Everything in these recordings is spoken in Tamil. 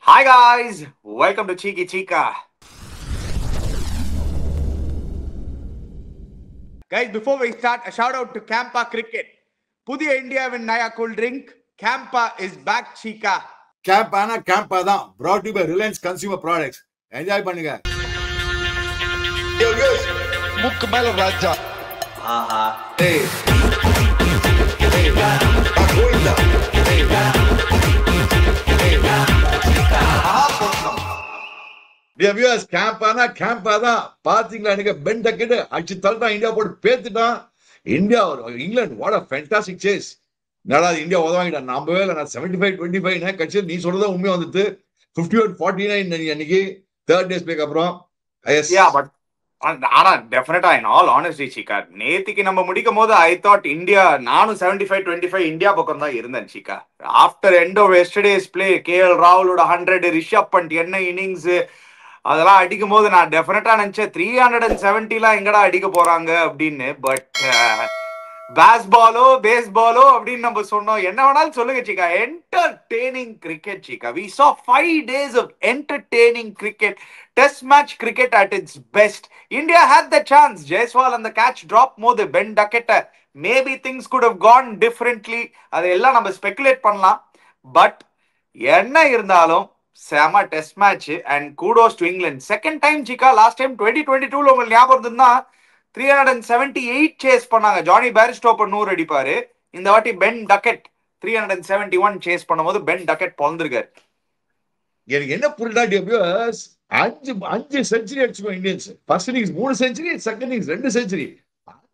Hi guys, welcome to Cheeky Chica. Guys, before we start, a shout out to Campa Cricket. Pudiya India win Naya cool drink. Campa is back, Chica. Campana Campa brought to you by Reliance Consumer Products. Enjoy பண்ணுங்க. முக்கு மேல ராஜா. ஆஹா. Hey. Hey. Goinda. Hey. Dear viewers, Campa பாத்தீங்களா நீங்க பென் டக்கெட் அடிச்சு தள்ளிட்டான் இந்தியா போட்டு பேத்துட்டான் India England what a fantastic chase என்னடா இந்தியா உதவாங்கிட்டான் நம்பவே இல்லை நான் 75-25 கட்சியில் நீ சொல்றதா உண்மையா வந்துட்டு 51-49 அன்னைக்கு தேர்ட் டேஸ் பேக் அப்புறம் ஆனா டெஃபினட்டா இன் ஆல் ஆனஸ்டி சிக்கா நேத்திக்கு நம்ம முடிக்கும் போது ஐ தாட் இந்தியா நானும் 75-25 இந்தியா பக்கம் தான் இருந்தேன் Chikka after end of yesterday's play KL ராகுலோட 100 ரிஷப் பண்ட் என்ன இன்னிங்ஸ் அதெல்லாம் அடிக்கும் போது நான் டெஃபினட்டா நினைச்சேன் 370 எங்கடா அடிக்க போறாங்க அப்படின்னு பட் பேஸ்பாலோ அப்படின்னு நம்ம சொன்னோம் என்ன வேணாலும் சொல்லுங்க Chikka entertaining cricket Chikka we saw 5 days of entertaining cricket test match cricket at its best. India had the chance. Jaiswal and the catch dropped more than Ben Duckett. Maybe things could have gone differently. அதெல்லாம் நம்ம ஸ்பெகுலேட் பண்ணலாம் பட் என்ன இருந்தாலும் செம test match and kudos to England second time Shikha last time 2022 உங்களுக்கு ஞாபகம் இருந்ததுன்னா 378 சேஸ் பண்ணாங்க ஜானி பேரிஸ்டோப்பர் 100 அடிப்பாரு இந்த வாட்டி பென் டக்கெட் 371 சேஸ் பண்ணும்போது பென் டக்கெட் பொழந்திருக்காரு எனக்கு என்ன புரியல அஞ்சு செஞ்சுரி அடிச்சுக்கோ Indians first innings 3 century second innings 2 century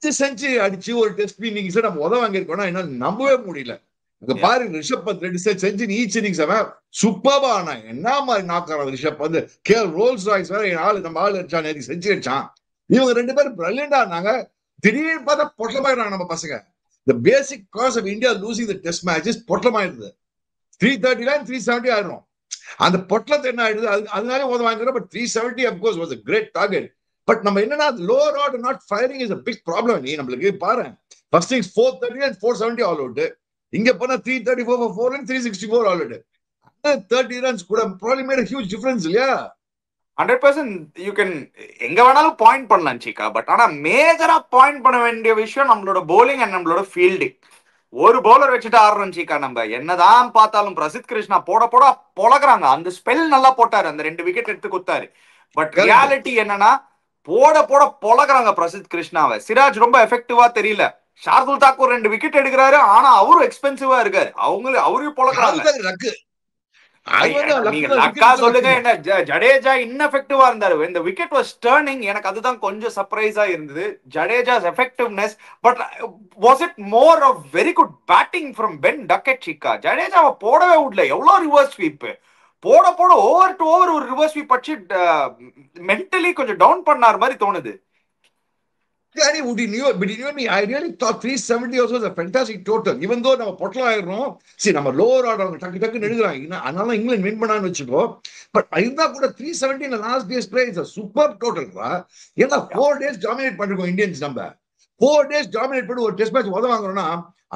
5 century அடிச்சு ஒரு டெஸ்ட் இன்னிங்ஸ்ல நம்ம உதவ வாங்கியிருக்கோம்னா என்ன நம்பவே முடியல அங்க பாரு Rishabh Pant 2 century each innings அவன் சூப்பர்பா ஆனா என்ன மாதிரி நாக்கான Rishabh Pant KL Rolls Royce வேற நம்ம ஆள் அடிச்சான் நேற்று செஞ்சுரி அடிச்சான் இவங்க 2 பேரும் பிரில்லியண்டா இருந்தாங்க திடீர்னு பார்த்தா பொட்டலமாயிடுறாங்க நம்ம பசங்க the basic cause of India losing the test match is பொட்டலமாயிடுது 339 370 ஆயிடும் அந்த பொட்டலத்தை என்ன ஆயிடுது அதனாலே உதவ வாங்கிக்கிறோம் but 370 of course was a great target but நம்ம என்னன்னா lower order not firing is a big problem நீ நம்மளுக்கு பாரு first innings 430 and 470 all out இங்க போனா 334 for 4 and 364 all out 30 runs could have probably made a huge difference இல்லையா 100% யூ கேன் எங்க வேணாலும் பாயிண்ட் பண்ணலாம் சிக்கா பட் ஆனா மேஜரா பாயிண்ட் பண்ண வேண்டிய விஷயம் நம்மளோட போலிங் அண்ட் நம்மளோட ஃபீல்டிங் ஒரு பவுலர் வச்சுட்டு ஆடுறோம் சிக்கா நம்ம என்னதான் பார்த்தாலும் பிரசித் கிருஷ்ணா போட பொழக்கிறாங்க அந்த ஸ்பெல் நல்லா போட்டாரு அந்த 2 விக்கெட் எடுத்து கொடுத்தாரு பட் ரியாலிட்டி என்னன்னா போட பொழக்கிறாங்க பிரசித் கிருஷ்ணாவை சிராஜ் ரொம்ப எஃபெக்டிவா தெரியல ஷார்துல் தாக்கூர் 2 விக்கெட் எடுக்கிறாரு ஆனா அவரும் எக்ஸ்பென்சிவா இருக்காரு அவரையும் பொழக்கிறாங்க நீங்க லக்கா சொல்லுங்க என்ன ஜடேஜா இன்எஃபெக்டிவா இருந்தாரு இந்த விக்கெட் வாஸ் டர்னிங் எனக்கு அதுதான் கொஞ்சம் சர்ப்ரைஸா இருந்தது Jadeja's effectiveness but was it more of very good batting from Ben Duckett Chikka ஜடேஜாவை போடவே விடல எவ்வளவு ரிவர்ஸ் ஸ்வீப் போட ஓவர் டு ஓவர் ஒரு ரிவர்ஸ் ஸ்வீப் அடிச்சு மென்டலி கொஞ்சம் டவுன் பண்ணார் மாதிரி தோணுது I really thought 370 also was a fantastic total. Even though நம்ம பொட்டலம் ஆயிடுறோம் சரி நம்ம லோவர் ஆர்டர் டக்கு நெடுக்கிறாங்க அதனால இங்கிலாந்து வின் பண்ணான்னு வச்சுக்கோ பட் இருந்தா கூட 370 in the last day's play is a super total ஏன்னா 4 days டாமினேட் பண்ணிருக்கோம் இந்தியன்ஸ் நம்ம 4 days டாமினேட் பண்ணி ஒரு டெஸ்ட் மேட்ச் உதவாங்கன்னா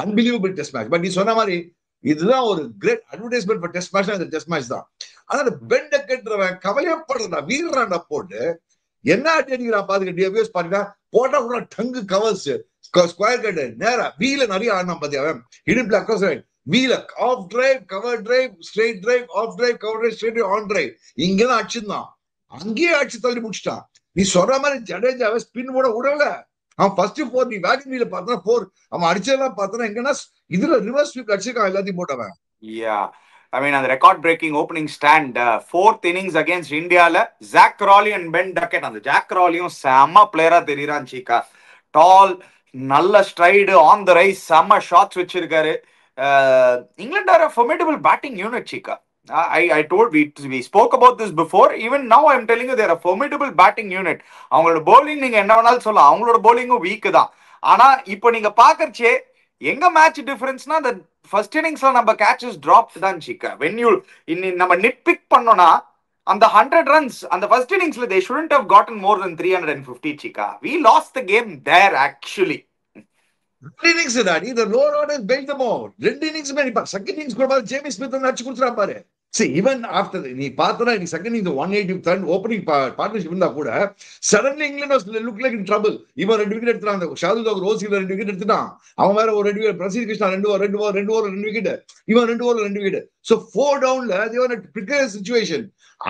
அன்பிலீவபிள் டெஸ்ட் மேட்ச் பட் நீ சொன்ன மாதிரி இதுதான் ஒரு great advertisement for test match இந்த டெஸ்ட் மேட்ச் தான் ஆனா பென் டக்கெட்ன்றவன் கவலையப்படுறா வீரராண்டா போட்டு என்ன அடிக்கிறான் பாத்துக்கிட்டு பாத்தீங்கன்னா போட்டா கூட டங்கு கவர்ஸ் ஸ்கொயர் கட் நேரா வீல நிறைய ஆடினா பாத்தியா இடிப்ல அக்ராஸ் ரைட் வீல off drive cover drive straight drive off drive cover drive straight on drive இங்கதான் அடிச்சிருந்தான் அங்கேயே அடிச்சு தள்ளி முடிச்சிட்டான் நீ சொல்ற மாதிரி ஜடேஜாவை ஸ்பின் போட விடல அவன் ஃபர்ஸ்ட் 4 நீ வேகன் வீல பார்த்தனா 4 அவன் அடிச்சதெல்லாம் பார்த்தனா எங்கன்னா இதுல ரிவர்ஸ் ஸ்வீப் அடிச்சிருக்கான் எல்லாத்தையும் போட்டவன் I mean, அந்த record breaking opening stand 4th innings against இந்தியால Zak Crawley and Ben Duckett அந்த ஜாக் ராலியும் செம்ம பிளேயரா தெரியறான் சீக்கா டால் நல்ல ஸ்ட்ரைடு ஆன் த ரைஸ் செம்ம ஷாட்ஸ் வச்சிருக்காரு England are a formidable batting unit Cheeka I told we spoke about this before even now I'm telling you they are a formidable batting unit அவங்களோட bowling நீங்க என்ன வேணாலும் சொல்லலாம் அவங்களோட bowling-உம் வீக் தான் ஆனா இப்போ நீங்க பாக்கறச்சே எங்க மேட்ச் டிஃபரன்ஸ்னா அந்த ஃபர்ஸ்ட் இன்னிங்ஸ்ல நம்ம கேட்சஸ் டிராப் தான் சிக்கா வென் யூ நம்ம நிட் பிக் பண்ணோம்னா அந்த 100 ரன்ஸ் அந்த ஃபர்ஸ்ட் இன்னிங்ஸ்ல they shouldn't have gotten more than 350 Cheeka we lost the game there actually innings தாடி the lower orders bailed them out 2 innings மேல செகண்ட் இன்னிங்ஸ் கூட ஜேமி ஸ்மித் வந்து அடிச்சு கொடுத்துறான் பாரு See, even after நீ பார்த்தனா நீ செகண்ட் இந்த 180 ரன் ஓப்பனிங் பார்ட்னர்ஷிப் இருந்தா கூட suddenly England look like in trouble. இவன் 2 விக்கெட் எடுத்தான், அந்த ஷாதுல் ரோசில 2 விக்கெட் எடுத்துட்டான், அவன் வேற ஒரு 2 wicket, Prasidh Krishna 2 over 2 wicket, இவன் 2 ஓவர் 2 விக்கெட். சோ 4 டவுன்ல they were in a precarious situation.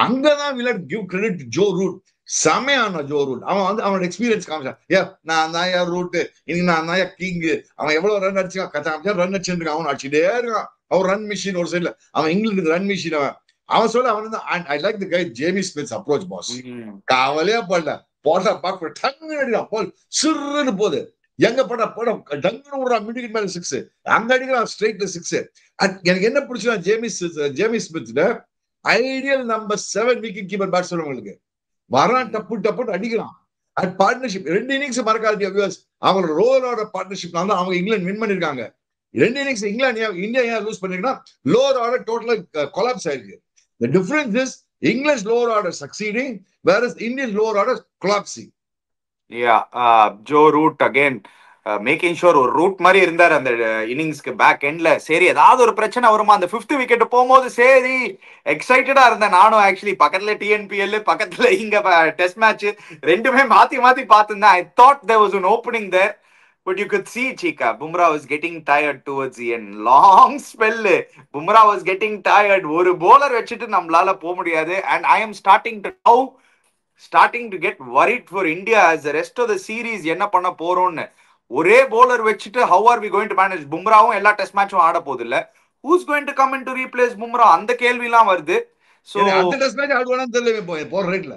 அங்கதான் we let give credit to Joe Root. செமையான ஜோ ரூட். அவன் வந்து அவனோட எக்ஸ்பீரியன்ஸ் காமிச்சான். நான் தான் யார் ரூட், இன்னைக்கு நான் தான் கிங். அவன் எவ்வளவு ரன் அடிச்சான், ரன் அடிச்சுட்டு அவன் அடிச்சுட்டே இருக்கான். அவன் ரன் மிஷின் ஒரு சைட்ல, அவன் இங்கிலாந்து ரன் மிஷின். அவன் சொல்ல அவன் வந்து I like the guy Jamie Smith's approach boss. கவலையே படல, போட்டா பாக்க டங்கு அடிக்கிறான், போல் சிறுன்னு போகுது. எங்க போட டங்குன்னு விடுறான், மிடிக்கு மேல 6, அங்க அடிக்கிறான் ஸ்ட்ரைட்ல 6. எனக்கு என்ன பிடிச்சா Jamie Smith ideal number 7 wicket keeper batsman. உங்களுக்கு வரான், டப்பு அடிக்கிறான். அட் பார்ட்னர்ஷிப் 2 இன்னிங்ஸ் மறக்காது வியூவர்ஸ், அவங்களோட ரோலோட பார்ட்னர்ஷிப் தான் அவங்க இங்கிலாந்து வின் பண்ணிருக்காங்க. 2 இன்னிங்ஸ் இந்தியா ஏன் லூஸ் பண்ணிருக்கா, லோவர் ஆர்டர் டோட்டலா கொலாப்ஸ் ஆயிருக்கு. The difference is English lower order succeeding, whereas Indian lower order collapsing. Yeah, Joe Root again making sure ஒரு ரூட் மாதிரி இருந்தார் அந்த இன்னிங்ஸ்க்கு பேக் எண்ட்ல. சரி ஏதாவது ஒரு பிரச்சனை வருமா, அந்த 5th விக்கெட் போகும்போது சரி எக்ஸைட்டடா இருந்தேன் நானும். ஆக்சுவலி பக்கத்துல TNPL, பக்கத்துல இங்க டெஸ்ட் மேட்ச், ரெண்டுமே மாத்தி பார்த்துருந்தேன். I thought there was an opening there, but you could see Chika, Bumrah was getting tired towards the end. Long spell, Bumrah was getting tired. ஒரு bowler வச்சிட்டு நம்மளால போக முடியாது. And I am starting to get worried for India as the rest of the series. என்ன பண்ண போறோம்னு ஒரே bowler வச்சிட்டு how are we going to manage? Bumrahவும் எல்லா டெஸ்ட் மேட்சும் ஆட போகுது இல்ல, who's going to come in to replace Bumrah? அந்த கேள்விலாம் வருது. So அந்த டெஸ்ட் மேட்ச் ஆடுவானு தெரியல போற ரேட்ல.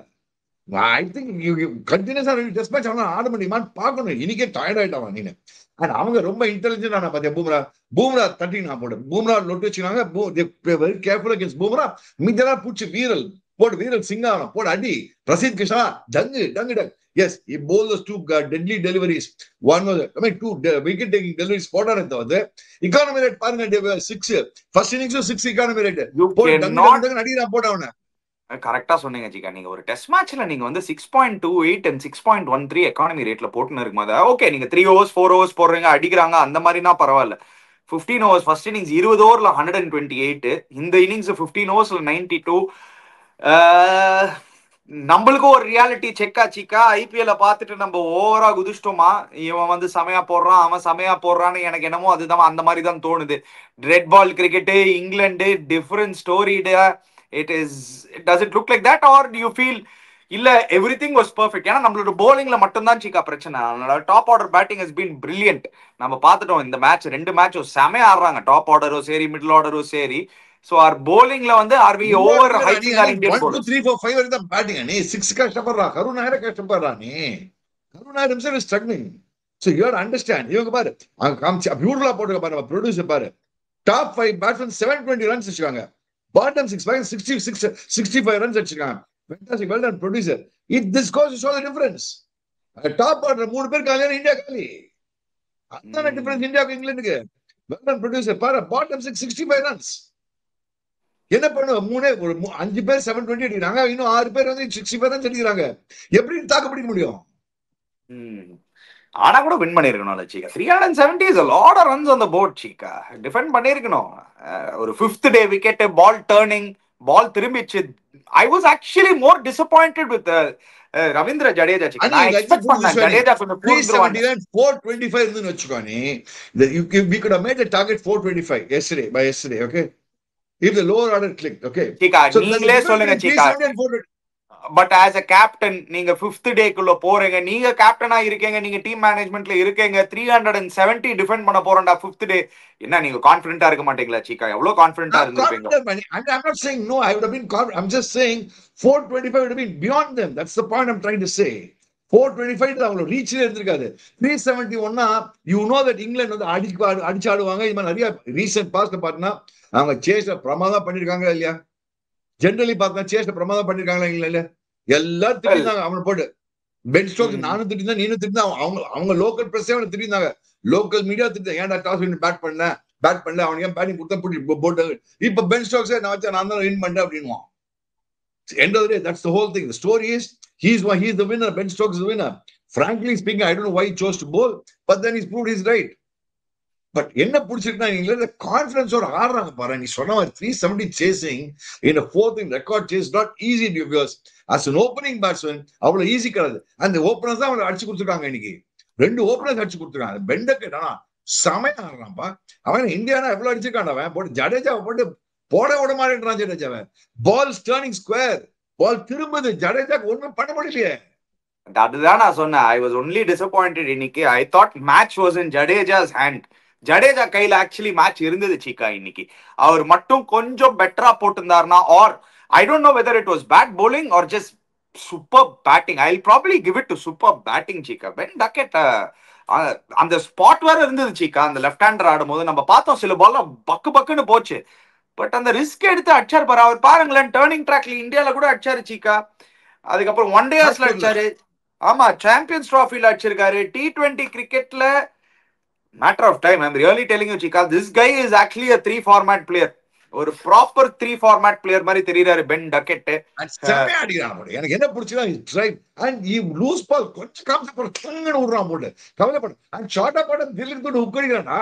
I think you continuously test match அவன ஆட முடியுமான்னு பார்க்கணும். இன்னைக்கே டயர்ட் ஆயிட்டான் நீங்க. அண்ட் அவங்க ரொம்ப இன்டெலிஜென்ட் பாத்தியா. பூம்ரா தட்டினா போடு, பூம்ரா லொட்டு வச்சுக்காங்க, வெரி கேர்ஃபுல் அகேன்ஸ்ட் பூம்ரா. மீதெல்லாம் பூச்சி வீரல் சிங்காரம் போடு, அடி. பிரசீத் கிருஷ்ணா டங்கு. Yes, he bowled those 2 deadly deliveries. One was 2 wicket taking deliveries போட்டானே தவிர economy rate பாருங்க 6. First innings 6 economy rate. அடிடா போட்டவன. கரெக்டா சொன்னீங்க ஜிகா. நீங்க ஒரு டெஸ்ட் மேட்ச்ல நீங்க வந்து 6.28 and 6.13 எக்கானமி ரேட்ல போட்டுன்னு இருக்கும்போது ஓகே, நீங்க 3 overs 4 overs போடுறீங்க, அடிக்கிறாங்க, அந்த மாதிரினா பரவாயில்ல. 15 overs ஃபர்ஸ்ட் இன்னிங்ஸ் 20 ஓவர்ல 128, இந்த இன்னிங்ஸ் 15 ஓவர்ஸ்ல 92. நம்மளுக்கும் ஒரு ரியாலிட்டி செக்கா சிக்கா. ஐபிஎல்ல பார்த்துட்டு நம்ம ஓவரா குதிச்சிட்டோமா, இவன் வந்து செமையா போடுறான், அவன் செமையா போடுறான்னு எனக்கு என்னமோ அதுதான் அந்த மாதிரி தான் தோணுது. Red ball cricket, England different ஸ்டோரிடு. Does it look like that, or do you feel இல்ல everything was perfect? ஏன்னா நம்மளோட bowlingல மட்டும்தான் சிக்கா பிரச்சனை. Top order batting has been brilliant. நம்ம பார்த்துட்டோம் இந்த மேட்ச், 2 மேட்சும் செமையா ஆடுறாங்க, டாப் ஆர்டரும் சரி மிடில் ஆர்டரும் சரி. So our bowlingல வந்து are we over hyping our Indian bowlers? 1 2 3 4 5 வரைக்கும் பேட்டிங். நீ 6 கஷ்டப்படுறா, கருணாகர கஷ்டப்படுறா. நீ Karunakara himself is struggling. So you have to understand. இவங்க பாரு, அவங்க பியூட்டிஃபுல்லா போட்டுக்க பாரு, ப்ரொடியூசர் பாரு. டாப் 5 பேட்ஸ்மேன் 720 ரன்ஸ் வச்சிருக்காங்க. Bottom 6 65 runs அடிச்சிருக்காங்க. Fantastic, well done producer. This goes to show the difference. Top order 3 பேர் காலியான இந்தியா காலி. அதான டிஃபரன்ஸ் இந்தியாவுக்கு இங்கிலாந்துக்கு. Well done producer. பாரு, bottom 6 65 runs. என்ன பண்ணுவ, ஒரு 5 பேர் 720 அடிக்கிறாங்க, இன்னும் 6 பேர் வந்து 65 runs அடிக்கிறாங்க. எப்படி தாக்கு பிடிக்க முடியும்? ஆனா கூட வின் பண்ணிருக்கணும் Cheeka. 370 is a lot of runs on the board Cheeka. Defend பண்ணிருக்கணும். ஒரு 5th day wicket, ball turning, ball திரும்பிச்சு. I was actually more disappointed with Ravindra Jadeja சீக்கா. நான் எக்ஸ்பெக்ட் பண்ணேன் ஜடேஜா கொஞ்சம் 379 425 இருந்துன்னு வெச்சுக்கோனே. We could have made the target 425 yesterday, okay? If the lower order clicked, okay? சீக்கா நீங்களே சொல்லுங்க சீக்கா. பட் ஆஸ் அ கேப்டன் நீங்க 5th டேக்குள்ள போறீங்க, நீங்க கேப்டனா இருக்கீங்க, நீங்க டீம் மேனேஜ்மெண்ட்ல இருக்கீங்க, 370 டிஃபெண்ட் பண்ண போறோம்டா 5th டே. என்ன நீங்க கான்ஃபிடென்ட்டா இருக்க மாட்டீங்களா சீக்கா? எவ்வளவு கான்ஃபிடென்ட்டா இருந்திருப்பீங்க? I'm not saying no, I would have been confident. I'm just saying 425 would have been beyond them. That's the point I'm trying to say. 425 அவங்கள ரீச்ல இருந்திருக்காது. 371 you know that England வந்து அடிச்சாடுவாங்க. இது மாதிரி நிறைய ரீசன்ட் பாஸ்ட்ல பார்த்தா அவங்க சேஸ்ல பிரமாதம் பண்ணிருக்காங்க இல்லையா? ஜெனரலி பார்த்தா சேஸ்ல பிரமாதம் பண்ணிருக்காங்களா இல்ல? எல்லாரும் திட்டினாங்க அவனை போட்டு. பென் ஸ்டோக்ஸ் நானும் திட்டினா, நீனும் திட்டினா, அவங்க லோக்கல் பிரஸ் அவனை திட்டினாங்க, லோக்கல் மீடியா திட்டினா, ஏன்டா டாஸ் வின் பேட் பண்ணல அவனுக்கு ஏன் பேட்டிங் கொடுத்தா போட்டு. இப்ப பென் ஸ்டோக்ஸ் நான் தான் வின் பண்ணேன் அப்படின்வான். End of the day, that's the whole thing. The story is he's the winner. Ben Stokes is the winner. Frankly speaking, I don't know why he chose to bowl, but then he's proved he's right. But என்ன பிடிச்சிருக்குன்னா இங்கிலாந்து கான்பிடன்ஸோட ஆடுறாங்க பாரு. நீ சொன்ன மாதிரி 370 chasing in fourth in record chase not easy to years. As an opening batsman அவ்வளவு ஈஸி கிடையாது. அந்த ஓப்பனர்ஸ் தான் அவங்களை அடிச்சு கொடுத்துருக்காங்க. இன்னைக்கு 2 ஓப்பனர்ஸ் அடிச்சு கொடுத்துருக்காங்க. பெண்டக்கெட் ஆனா செமையா ஆடுறான்ப்பா. அவன் இந்தியானா எவ்வளவு அடிச்சிருக்கான் அவன். போட்டு ஜடேஜாவை போட்டு போட விட மாட்டேன்றான் ஜடேஜாவை. பால் டர்னிங் ஸ்கொயர், பால் திரும்புது, ஜடேஜாக்கு ஒண்ணும் பண்ண முடியலையே. அதுதான் நான் சொன்னேன். ஐ வாஸ் ஒன்லி டிசப்பாயிண்டட் இன்னைக்கு. I thought match was in Jadeja's hand. Jadeja கையில ஆக்சுவலி மேட்ச் இருந்தது சீக்கா இன்னைக்கு. அவர் மட்டும் கொஞ்சம் பெட்டரா போட்டிருந்தாருனா, or I don't know whether it was bad bowling or just super batting. I will probably give it to super batting Cheeka. Ben Duckett அந்த ஸ்பாட் வேற இருந்தது சீக்கா. அந்த லெஃப்ட் ஹேண்டர் ஆடும்போது நம்ம பார்த்தோம் சில பால்ல பக்கு பக்குன்னு போச்சு. பட் அந்த ரிஸ்க் எடுத்து அடிச்சாரு பாரு. அவர் பாருங்களேன், டர்னிங் ட்ராக்ல இந்தியால கூட அடிச்சாரு சீக்கா. அதுக்கப்புறம் ஒன் டேஸ்ல அடிச்சாரு. ஆமா, சாம்பியன்ஸ் டிராஃபில அடிச்சிருக்காரு. T20 கிரிக்கெட்ல matter of time. I'm really telling you Chika, this guy is actually a 3 format player. ஒரு ப்ராப்பர் 3 format player மாதிரி தெரியுறாரு பென் டக்கெட். எனக்கு என்ன பிடிச்சா லூஸ் பால் கொஞ்சம் கவலைப்பட விடுறான் போட்டு கவலைப்பட. அண்ட் ஷார்ட்டா பாட தில்லுக்கு தொட்டு உக்கடிக்கிறானா,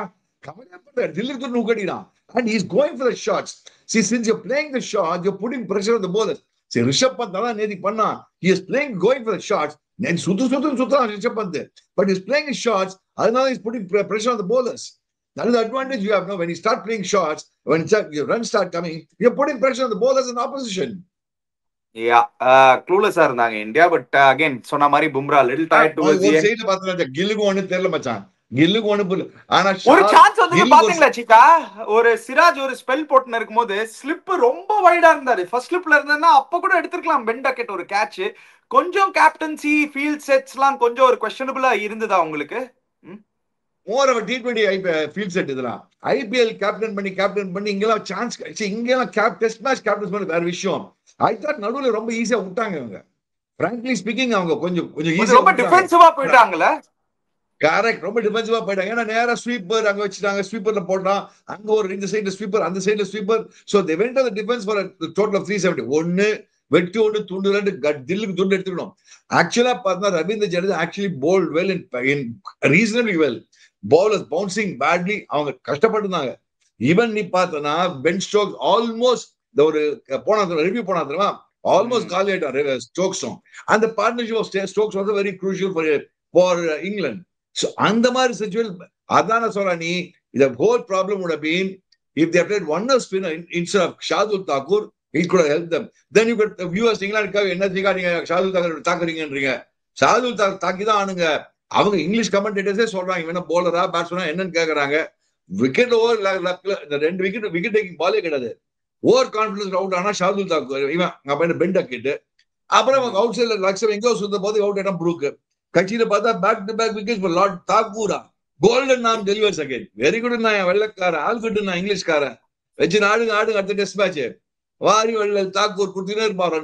கவலைப்பட தில்லுக்கு தொட்டு உக்கடிக்கிறான். And he's going for the shots. See, since you're playing the shots, you're putting pressure on the bowlers. See, Rishabh Pant தான் நேதி பண்ணா. He is playing, going for the shots. And சுத்துறான் Rishabh Pant. But he's playing his shots. அதனால he's putting pressure on the bowlers. That is the advantage you have now. When you start playing shots, when your runs start coming, you're putting pressure on the bowlers in opposition. Yeah, clueless இருந்தாங்க இந்தியா. பட் again சொன்ன மாதிரி Bumrah little tired towards the end. ஒரு சைடுல பார்த்தா கில்லுக்கு ஒண்ணு தெரியல மச்சான். கில்லுக்கு ஒண்ணு புரியல. ஆனா ஒரு சான்ஸ் வந்து பாத்தீங்களா சீக்கா, ஒரு சிராஜ் ஒரு ஸ்பெல் போட்டுன்னு இருக்கும்போது ஸ்லிப் ரொம்ப வைடா இருந்தாரு. ஃபர்ஸ்ட் ஸ்லிப்ல இருந்தா அப்ப கூட எடுத்துக்கலாம் பென் டக்கெட் ஒரு கேட்ச். கொஞ்சம் கேப்டன்சி ஃபீல்ட் செட்ஸ் எல்லாம் கொஞ்சம் ஒரு குவெஸ்டனபிளா இருந்ததா உங்களுக்கு? More of T20 field set இதெல்லாம். IPL கேப்டன் பண்ணி இங்கெல்லாம் சான்ஸ், இங்கெல்லாம் டெஸ்ட் மேட்ச் கேப்டன் பண்ணி வேற விஷயம். ஐ தாட் நடுவுல ரொம்ப ஈஸியா விட்டாங்க இவங்க. frankly speaking அவங்க கொஞ்சம் ஈஸியா ரொம்ப டிஃபென்சிவா போயிட்டாங்கல. கரெக்ட், ரொம்ப டிஃபென்சிவா போயிட்டாங்க. ஏன்னா நேரா ஸ்வீப்பர் அங்க வச்சுட்டாங்க, ஸ்வீப்பர்ல போட்டான். அங்க ஒரு இந்த சைடுல ஸ்வீப்பர், அந்த சைடுல sweeper. So they went on the defence for total of 370. ஒன்னு வெட்டி ஒன்று துண்டு ரெண்டு தில்லுக்கு துண்டு எடுத்துக்கணும். ஆக்சுவலா பார்த்தா Ravindra Jadeja actually bowled well in reasonably well. Bowlers bouncing badly, அவங்க கஷ்டப்பட்டுருந்தாங்க. ஈவன் நீ பார்த்தனா பென் ஸ்டோக்ஸ் ஆல்மோஸ்ட் ஒரு ரிவ்யூ போனா தெரியுமா, ஆல்மோஸ்ட் காலி ஆயிட்டான் ஸ்டோக்ஸும். அந்த பார்ட்னர்ஷிப் ஆஃப் ஸ்டோக்ஸ் வந்து very crucial for England. So அந்த மாதிரி சிச்சுவேஷன் அதான சொல்ற. நீ the whole problem would have been if they played one spinner instead of Shardul Thakur, it could have helped them. Then you could viewers இங்கிலாந்துக்கு என்ன செய்ய நீங்க ஷார்துல் தாக்கூர் தாக்குறீங்கன்றீங்க. ஷார்துல் தாக்கூர் தாக்கி தான் ஆனுங்க. அவங்க இங்கிலீஷ் கமெண்டேட்டர்ஸே சொல்றாங்க இவன போலரா பேட்ஸ்மேனா என்னன்னு கேக்குறாங்க. விக்கெட் ஓவர் இந்த 2 விக்கெட் டேக்கிங் பாலே கிடையாது. ஓவர் கான்பிடன்ஸ் அவுட் ஆனா ஷார்துல் தாக்கூர், இவன் அப்ப பென் டக்கெட். அப்புறம் அவுட் சைட்ல லக்ஷம் எங்கோ சுத்த போது அவுட் ஆனா ப்ரூக். கட்சியில பார்த்தா back to back wicket for Lord தாக்கூரா. Golden arm delivers again. Very good நான் வெள்ளக்காரன், ஆல் குட் நான் இங்கிலீஷ்காரன். வச்சு ஆடுங்க அடுத்த டெஸ்ட் மேட்ச் வாரி வெள்ள தாக்கூர் கொடுத்துனே இருப்பாரு.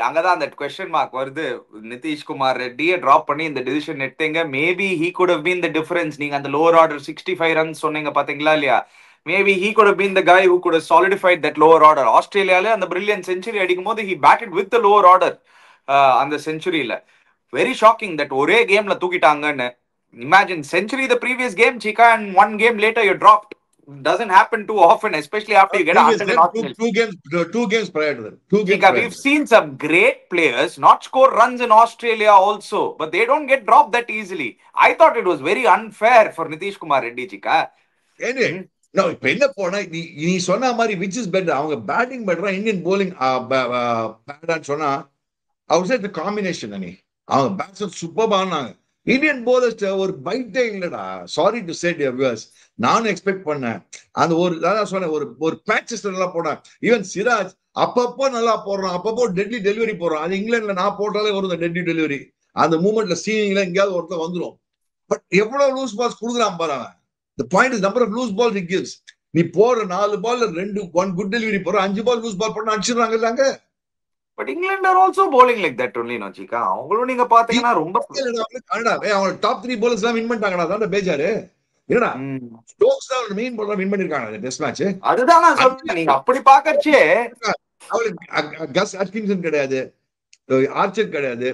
அங்கதான் அந்த கொஸ்டின் மார்க் வருது. நிதிஷ்குமார் ரெட்டியை டிராப் பண்ணி இந்த டிசிஷன் எடுத்தீங்க. Maybe he could have been the difference. நீங்க அந்த லோவர் ஆர்டர் 65 ரன்ஸ் சொன்னீங்க பாத்தீங்களா இல்லையா? Maybe he could have been the guy who could have solidified that lower order. ஆஸ்திரேலியால அந்த பிரில்லியன்ட் செஞ்சுரி அடிக்கும் போது he batted with the lower order அந்த செஞ்சுரியில. வெரி ஷாக்கிங் தட் ஒரே கேம்ல தூக்கிட்டாங்கன்னு. Imagine century the previous game Chika and one game later you dropped. Doesn't happen too often, especially after you get 2 games prior to that. Chika, we've seen some great players not score runs in Australia also, but they don't get dropped that easily. I thought it was very unfair for Nitish Kumar Reddy Chika. Anyway, no, இப்ப என்ன போனா நீ சொன்ன மாதிரி which is better, அவங்க பேட்டிங் பெட்டரா இந்தியன் bowling பேடான்னு சொன்னா I would say the combination. அவங்க பேட்ஸ்மேன் சூப்பர்பா ஆனாங்க. இந்தியன் போலர்ஸ் ஒரு பைட்டே இல்லடா. Sorry to say dear viewers, நானும் எக்ஸ்பெக்ட் பண்ணேன். அந்த ஒரு சொன்னேன் ஒரு பேட்சஸ் நல்லா போனேன். ஈவன் சிராஜ் அப்பப்போ நல்லா போடுறான், அப்பப்போ டெட்லி டெலிவரி போடுறான். அது இங்கிலாந்துல நான் போட்டாலே வரும் டெட்லி டெலிவரி. அந்த மூமெண்ட்ல சீனிங்ல எங்கேயாவது ஒருத்தர் வந்துடும். பட் எவ்வளவு லூஸ் பால்ஸ் கொடுக்குறான் பாரு அவன். The point is number of loose balls he gives. நீ போற 4 பால்ல 1 குட் டெலிவரி போற, 5 பால் லூஸ் பால் பண்ண அடிச்சிடுறாங்க இல்லங்க. But England are also bowling like that only, no Chika. அவங்களும் நீங்க பாத்தீங்கன்னா ரொம்ப அவங்க டாப் 3 bowlers எல்லாம் வின் பண்ணிட்டாங்கடா. அதான் பேஜாரு. என்னடா ஸ்டோக்ஸ் தான் மெயின் bowler வின் பண்ணிருக்காங்க டெஸ்ட் மேட்ச். அதுதான் நான் சொல்றேன். நீங்க அப்படி பாக்கறச்சே அவங்களுக்கு கஸ் அட்கின்சன் கிடையாது, ஆர்ச்சர் கிடையாது,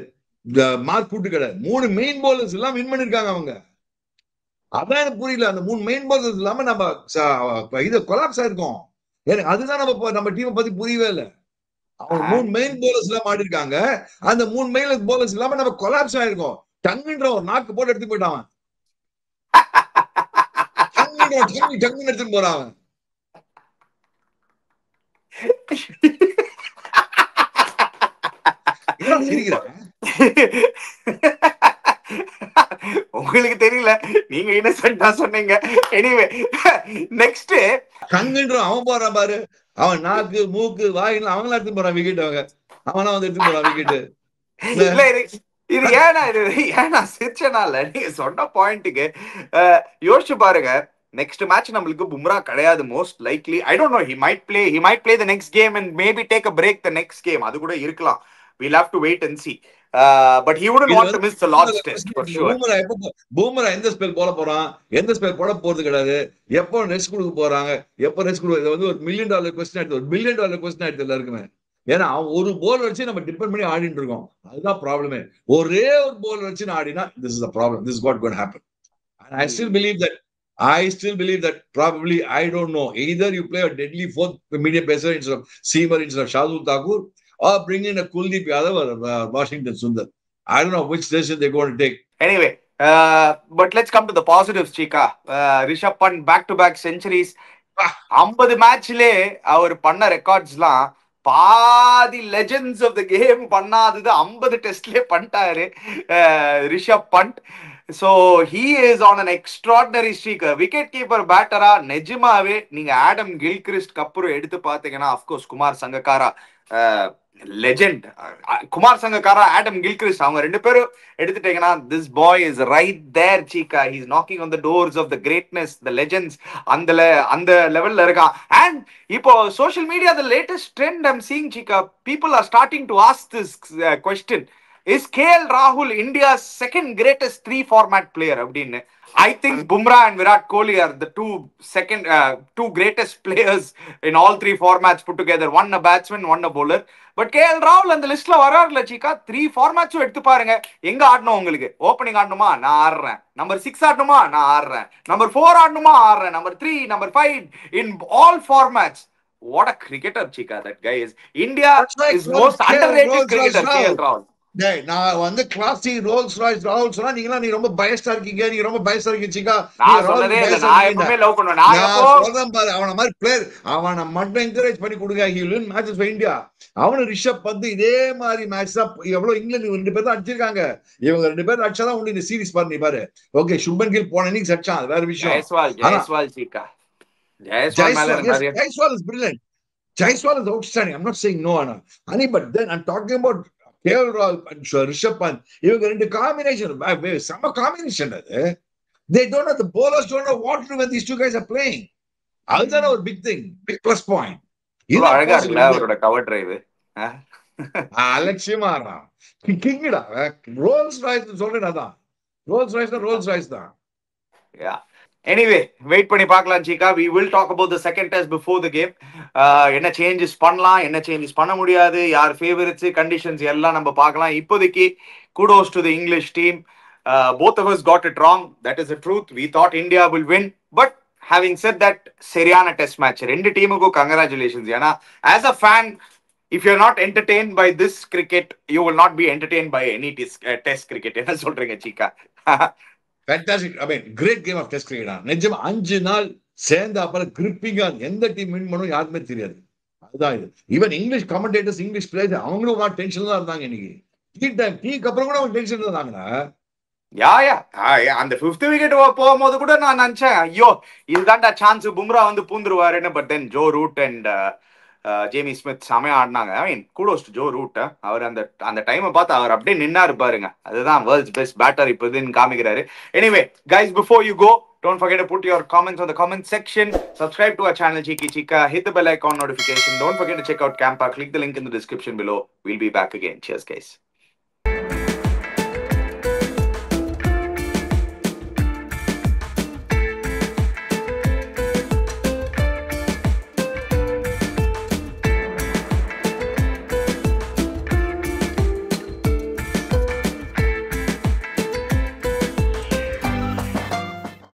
மார்க் புட் கிடையாது. 3 மெயின் bowlers எல்லாம் வின் பண்ணிருக்காங்க அவங்க. அதான் எனக்கு புரியல. அந்த 3 மெயின் பவுலர்ஸ் இல்லாம நம்ம இது கொலாப்ஸ் ஆயிருக்கோம். எனக்கு அதுதான் நம்ம டீமை பத்தி புரியவே இல்ல. அவங்க 3 மெயின் பவுலர்ஸ் இல்லாம ஆடி இருக்காங்க. அந்த 3 மெயின் பவுலர்ஸ் இல்லாம நம்ம கொலாப்ஸ் ஆயிருக்கோம். டங்குன்ற ஒரு நாக்கு போட்டு எடுத்து போயிட்டான். டங்குன்னு எடுத்துட்டு போறான். என்ன சிரிக்கிறாங்க? உங்களுக்கு தெரியல, நீங்க இன்னசென்ட்டா சொன்னீங்க. எனிவே நெக்ஸ்ட் கங்குன்ற அவன் போறான் பாரு. அவன் நாக்கு மூக்கு வாயில அவங்களா எடுத்து போறான் விக்கெட். அவனா வந்து எடுத்து போறான் விக்கெட். இல்ல இது ஏன்னா சிரிச்சனால நீங்க சொன்ன பாயிண்ட்டுக்கு யோசிச்சு பாருங்க. நெக்ஸ்ட் மேட்ச் நம்மளுக்கு பும்ரா கிடையாது most likely. I don't no, he might play the next game and maybe take a break the next game. அது கூட இருக்கலாம். we'll have to wait and see. But he wouldn't want to miss the Lord's test for sure. பூமரா எந்த ஸ்பெல் போட போறான், எந்த ஸ்பெல் போட போறது கிடையாது, எப்போ ரெஸ்ட் கொடுக்க போறாங்க, எப்போ ரெஸ்ட் கொடுக்க, இது வந்து ஒரு $1 million கொஸ்டின் ஆயிடுது. ஒரு $1 billion கொஸ்டின் ஆயிடுது எல்லாருக்குமே. ஏன்னா ஒரு போல் வச்சு நம்ம டிபெண்ட் பண்ணி ஆடிட்டு இருக்கோம். அதுதான் ப்ராப்ளமே. ஒரே ஒரு போல் வச்சு ஆடினா this is the problem. This is what going to happen. And I still believe that probably, I don't know, either you play a deadly fourth medium pacer instead of seamer instead of Shardul Thakur, or bring in a Kuldeep Yadav or Washington Sundar. I don't know which decision they're going to take. Anyway, but let's come to the positives, Chika. Rishabh Pant back-to-back centuries. 50 மேட்ச்லே அவர் பண்ண ரெக்கார்ட்ஸ்லாம் பாதி லெஜெண்ட்ஸ் ஆஃப் த கேம் பண்ணாதது 50 டெஸ்ட்லயே பண்ணிட்டாரு Rishabh Pant. So he is on an extraordinary streak. Wicket keeper பேட்டரா நிஜமாவே நீங்க ஆடம் கில்கிறிஸ்ட் அப்புறம் எடுத்து பார்த்தீங்கன்னா, of course Kumar Sangakkara legend, Kumar Sangakkara, Adam Gilchrist, அவங்க 2 பேரும் எடுத்துட்டீங்கன்னா this boy is right there, Chika. He's knocking on the doors of the greatness, the legends. அந்த லெவல்ல இருக்கான். And இப்போ social media, the latest trend I'm seeing, Chika, people are starting to ask this question: is KL Rahul India's second greatest 3-format player? அப்படின்னு I think Bumrah and Virat Kohli are the two greatest players in all 3 formats put together. One a batsman, one a bowler. But KL Rahul அந்த லிஸ்ட்ல வராருல Chika. 3 ஃபார்மேட்ஸும் எடுத்து பாருங்க. எங்க ஆடணும் உங்களுக்கு? ஓப்பனிங் ஆடணுமா? நான் ஆடுறேன். நம்பர் 6 ஆடணுமா? நான் ஆடுறேன். நம்பர் 4 ஆடணுமா? ஆடுறேன். Number 3, number 5 in all formats. What a cricketer, Chika, that guy is. India is most underrated cricketer, KL Rahul. நான் வந்து கிளாசி ரோல்ஸ் ராய்ஸ் ராகுல் சொன்னா நீங்க ரொம்ப பயஸ்டா இருக்கீங்க, நீங்க ரொம்ப பயஸ்டா இருக்கீங்க Chika. நான் சொல்லவே இல்ல, நான் எப்பவுமே லவ் பண்ணுவேன். நான் சொல்றேன் பாரு, அவன மாதிரி பிளேயர் அவனை மட்டும் என்கரேஜ் பண்ணி கொடுங்க. he will win matches for India. அவனு ரிஷப் பந்த் இதே மாதிரி மேட்ச் தான். எவ்வளவு இங்கிலாந்து 2 பேர் தான் அடிச்சிருக்காங்க. இவங்க 2 பேர் அடிச்சாதான் உண்டு இந்த சீரிஸ் பாரு. ஓகே, சுப்மன் கில் போன இன்னிங்ஸ் அடிச்சான், அது வேற விஷயம். Jaiswal Chika. Jaiswal is brilliant. Jaiswal is outstanding. I'm not saying no, Ani, but then I'm talking about KL Rahul and Rishabh Pant. இவங்க 2 காம்பினேஷன், செம காம்பினேஷன் அது. They don't know, the bowlers don't know what to do when these 2 guys are playing. அதுதான ஒரு big thing, big plus point. இது அழகா இருக்குல அவரோட கவர் டிரைவ். அலட்சியமா ஆறான் கிங்கடா. ரோல்ஸ் ராய்ஸ் சொல்றேன், அதான் ரோல்ஸ் ராய்ஸ் தான். Yeah. Anyway, wait பண்ணி பார்க்கலாம் Chika. We will talk about the second test before the game. என்ன சேஞ்சஸ் பண்ணலாம், என்ன சேஞ்சஸ் பண்ண முடியாது, யார் ஃபேவரிட்ஸ், கண்டிஷன்ஸ் எல்லாம் நம்ம பார்க்கலாம். இப்போதைக்கு kudos to the English team. Both of us got it wrong. That is the truth. We thought India will win. But having said that, சரியான டெஸ்ட் மேட்ச். 2 டீமுக்கும் congratulations. ஏன்னா as a fan, if you're not entertained by this cricket, you will not be entertained by any test cricket. என்ன சொல்றீங்க Chika? Fantastic. I mean, great game of test cricket. நிஜமா 5 நாள் சேர்ந்த அப்புறம் கிரிப்பிங்கா எந்த டீம் வின் பண்ணும் யாருமே தெரியாது. அதுதான் இது. Even English commentators, English players அவங்களும் டென்ஷன் தான் இருந்தாங்க இன்னைக்கு. டீக்கு அப்புறம் கூட அவங்க டென்ஷன் இருந்தாங்கண்ணா. அந்த 5th விக்கெட் போகும்போது கூட நான் நினைச்சேன், ஐயோ இதுதான்டா சான்ஸ், பும்ரா வந்து பூந்துருவாருன்னு. But then Joe Root and Jamie Smith செமையா ஆடினாங்க. I mean kudos to Joe Root. அவர் அந்த டைமை பார்த்து அவர் அப்படியே நின்னாரு பாருங்க. அதுதான் வேர்ல்ட்ஸ் பெஸ்ட் பேட்டர் இப்போ இதுன்னு காமிக்கிறாரு. Anyway guys, before you go, don't forget to put your comments on the comment section. Subscribe to our channel Cheeky Chika. Hit the bell icon notification. Don't forget to check out Campa. Click the link in the description below. We'll be back again. Cheers guys.